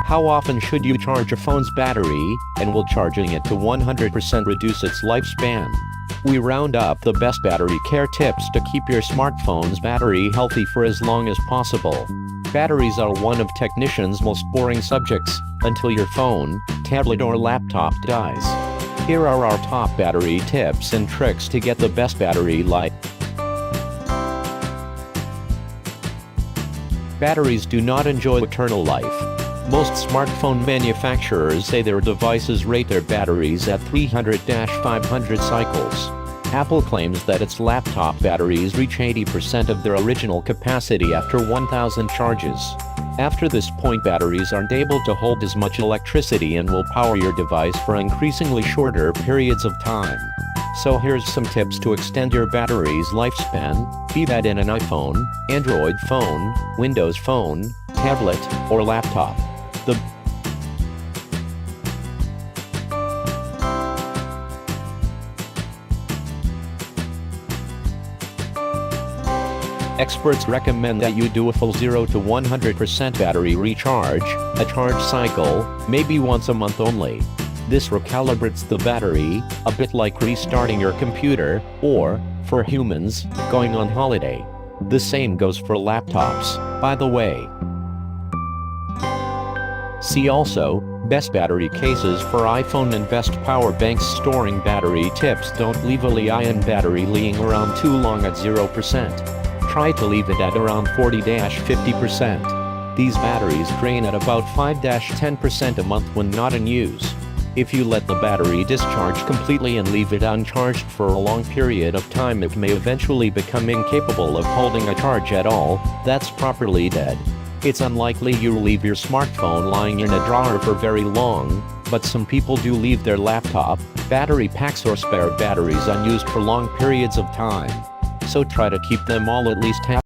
How often should you charge your phone's battery, and will charging it to 100% reduce its lifespan? We round up the best battery care tips to keep your smartphone's battery healthy for as long as possible. Batteries are one of technicians' most boring subjects, until your phone, tablet or laptop dies. Here are our top battery tips and tricks to get the best battery life. Batteries do not enjoy eternal life. Most smartphone manufacturers say their devices rate their batteries at 300-500 cycles. Apple claims that its laptop batteries reach 80% of their original capacity after 1,000 charges. After this point, batteries aren't able to hold as much electricity and will power your device for increasingly shorter periods of time. So here's some tips to extend your battery's lifespan, be that in an iPhone, Android phone, Windows phone, tablet, or laptop. Experts recommend that you do a full 0 to 100% battery recharge, a charge cycle, maybe once a month only. This recalibrates the battery, a bit like restarting your computer, or, for humans, going on holiday. The same goes for laptops, by the way. See also, best battery cases for iPhone and best power banks. Storing battery tips. Don't leave a Li-ion battery laying around too long at 0%. Try to leave it at around 40-50%. These batteries drain at about 5-10% a month when not in use. If you let the battery discharge completely and leave it uncharged for a long period of time, it may eventually become incapable of holding a charge at all. That's properly dead. It's unlikely you'll leave your smartphone lying in a drawer for very long, but some people do leave their laptop, battery packs or spare batteries unused for long periods of time. So try to keep them all at least half